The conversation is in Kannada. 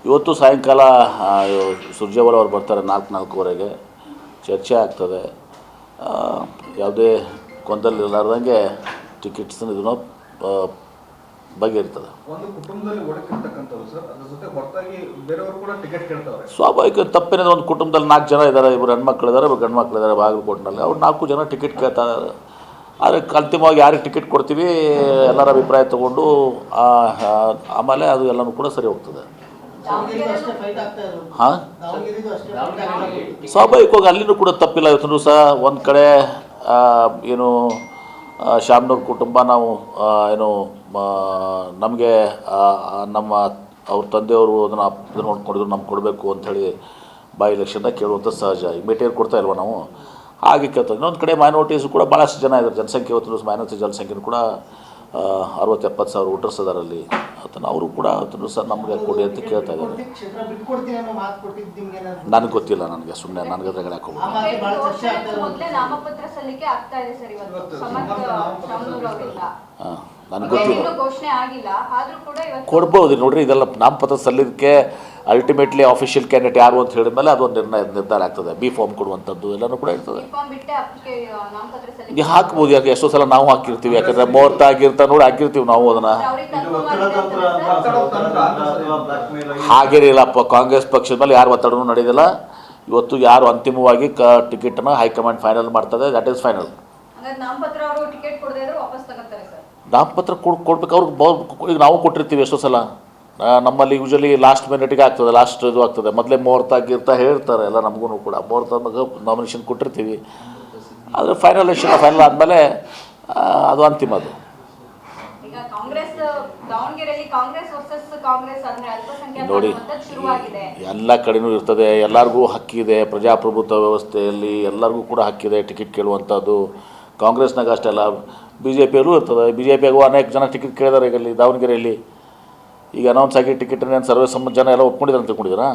ಇವತ್ತು ಸಾಯಂಕಾಲ ಸುರ್ಜೇವಾಲ ಅವ್ರು ಬರ್ತಾರೆ 4:00-4:15ಗೆ ಚರ್ಚೆ ಆಗ್ತದೆ. ಯಾವುದೇ ಗೊಂದಲ ಇರಲಾರ್ದಂಗೆ ಟಿಕೆಟ್ಸ್ ಇದನ್ನು ಬಗೆಹರಿತದೆ. ಒಂದು ಕುಟುಂಬದಲ್ಲಿ ಓಡಕ್ಕಿರ್ತಕ್ಕಂಥವ್ರು ಸರ್, ಅದ್ರ ಜೊತೆ ಹೊರತಾಗಿ ಬೇರೆಯವರು ಕೂಡ ಟಿಕೆಟ್ ಕೇಳ್ತಾರೆ. ಸ್ವಾಭಾವಿಕ ತಪ್ಪೇನಿದೆ. ಒಂದು ಕುಟುಂಬದಲ್ಲಿ 4 ಜನ ಇದ್ದಾರೆ, 2 ಹೆಣ್ಮಕ್ಳಿದ್ದಾರೆ, 1 ಗಂಡು ಮಕ್ಕಳಿದ್ದಾರೆ ಬಾಗಲಕೋಟೆನಲ್ಲಿ. ಅವ್ರು 4 ಜನ ಟಿಕೆಟ್ ಕೇಳ್ತಾ ಇದ್ದಾರೆ. ಆದರೆ ಅಂತಿಮವಾಗಿ ಯಾರಿಗೆ ಟಿಕೆಟ್ ಕೊಡ್ತೀವಿ ಎಲ್ಲರ ಅಭಿಪ್ರಾಯ ತೊಗೊಂಡು ಆಮೇಲೆ ಅದು ಎಲ್ಲನೂ ಕೂಡ ಸರಿ ಹೋಗ್ತದೆ. ಹಾಂ, ಸ್ವಾಭಾವಿಕವಾಗಿ ಅಲ್ಲಿನೂ ಕೂಡ ತಪ್ಪಿಲ್ಲ. ಇವತ್ತು ಸಹ ಒಂದು ಕಡೆ ಏನು ಶಾಮನೂರು ಕುಟುಂಬ ನಾವು ಏನು ನಮಗೆ ನಮ್ಮ ಅವ್ರ ತಂದೆಯವರು ಅದನ್ನು ನೋಡ್ಕೊಂಡಿದ್ರು, ನಮ್ಗೆ ಕೊಡಬೇಕು ಅಂಥೇಳಿ ಬೈ ಎಲೆಕ್ಷನ್ದಾಗ ಕೇಳುವಂಥ ಸಹಜ. ಈಗ ಭೇಟಿಯಾಗಿ ಕೊಡ್ತಾ ಇಲ್ವ ನಾವು, ಹಾಗೆ ಕೇಳ್ತಾರೆ. ಇನ್ನೊಂದು ಕಡೆ ಮೈನಾರಿಟೀಸು ಕೂಡ ಭಾಳಷ್ಟು ಜನ ಇದ್ದಾರೆ. ಜನಸಂಖ್ಯೆ ಇವತ್ತು ಮೈನಾರಿಟಿ ಜನಸಂಖ್ಯೆನೂ ಕೂಡ 60-70 ಸಾವಿರ ವೋಟರ್ಸ್ ಅದರಲ್ಲಿ. ಅದನ್ನು ಅವರು ಕೂಡ ಅವತ್ತು ಸಹ ನಮಗೆ ಕೊಡಿ ಅಂತ ಕೇಳ್ತಾ ಇದ್ದಾರೆ. ನನಗೆ ಗೊತ್ತಿಲ್ಲ, ನನಗೆ ಸುಮ್ಮನೆ ನನಗೆ ಅದರ ಹಾಂ, ನನಗೆ ಗೊತ್ತಿಲ್ಲ. ಕೊಡ್ಬೋದು ನೋಡ್ರಿ. ಇದೆಲ್ಲ ನಾಮಪತ್ರ ಸಲ್ಲಿದಕ್ಕೆ ಅಲ್ಟಿಮೇಟ್ಲಿ ಆಫಿಷಿಯಲ್ ಕ್ಯಾಂಡಿಡೇಟ್ ಯಾರು ಅಂತ ಹೇಳಿದ್ಮೇಲೆ ಅದೊಂದು ನಿರ್ಧಾರ ಆಗ್ತದೆ. ಬಿ ಫಾರ್ಮ್ ಕೊಡುವಂಥದ್ದು ಎಲ್ಲನೂ ಕೂಡ ಇರ್ತದೆ. ಈಗ ಹಾಕ್ಬೋದು. ಯಾಕೆ ಎಷ್ಟೋ ಸಲ ನಾವು ಹಾಕಿರ್ತೀವಿ, ಯಾಕಂದರೆ ಮುಹೂರ್ತ ಆಗಿರ್ತಾ ನೋಡಿ ಹಾಕಿರ್ತೀವಿ ನಾವು ಅದನ್ನು. ಹಾಗೇನಿಲ್ಲಪ್ಪ, ಕಾಂಗ್ರೆಸ್ ಪಕ್ಷದ ಮೇಲೆ ಯಾರು ಒತ್ತಡನೂ ನಡೆಯೋದಿಲ್ಲ. ಇವತ್ತು ಯಾರು ಅಂತಿಮವಾಗಿ ಟಿಕೆಟನ್ನು ಹೈಕಮಾಂಡ್ ಫೈನಲ್ ಮಾಡ್ತದೆ, ದಟ್ ಈಸ್ ಫೈನಲ್. ನಾಮಪತ್ರ ಕೊಡ್ಬೇಕು ಅವ್ರಿಗೆ. ಈಗ ನಾವು ಕೊಟ್ಟಿರ್ತೀವಿ ಎಷ್ಟೋ ಸಲ. ನಮ್ಮಲ್ಲಿ ಯೂಶಲಿ ಲಾಸ್ಟ್ ಮಿನಿಟ್ಗೆ ಆಗ್ತದೆ, ಲಾಸ್ಟ್ ಇದು ಆಗ್ತದೆ. ಮೊದಲೇ ಮುಹೂರ್ತ ಆಗಿರ್ತಾ ಹೇಳ್ತಾರೆ ಎಲ್ಲ ನಮಗೂ ಕೂಡ. ಮುಹೂರ್ತದಾಗ ನಾಮಿನೇಷನ್ ಕೊಟ್ಟಿರ್ತೀವಿ. ಆದರೆ ಫೈನಲ್ ಆದಮೇಲೆ ಅದು ಅಂತಿಮ. ಅದು ನೋಡಿ, ಎಲ್ಲ ಕಡೆನೂ ಇರ್ತದೆ. ಎಲ್ಲರಿಗೂ ಹಕ್ಕಿದೆ. ಪ್ರಜಾಪ್ರಭುತ್ವ ವ್ಯವಸ್ಥೆಯಲ್ಲಿ ಎಲ್ಲರಿಗೂ ಕೂಡ ಹಕ್ಕಿದೆ ಟಿಕೆಟ್ ಕೇಳುವಂಥದ್ದು. ಕಾಂಗ್ರೆಸ್ನಾಗ ಅಷ್ಟೇ ಅಲ್ಲ, ಬಿ ಜೆ ಪಿಯಲ್ಲೂ ಇರ್ತದೆ. ಬಿ ಜೆ ಪಿಯಾಗೂ ಅನೇಕ ಜನ ಟಿಕೆಟ್ ಕೇಳಿದಾರೆ. ಈಗ ಅಲ್ಲಿ ದಾವಣಗೆರೆಯಲ್ಲಿ ಈಗ ಅನೌನ್ಸ್ ಆಗಿ ಟಿಕೆಟನ್ನೇನು ಸರ್ವೇ ಜನ ಎಲ್ಲ ಒಪ್ಕೊಂಡಿದ್ದಾರೆ ಅಂತ ತಿಳ್ಕೊಂಡಿದ್ದೀರಾ?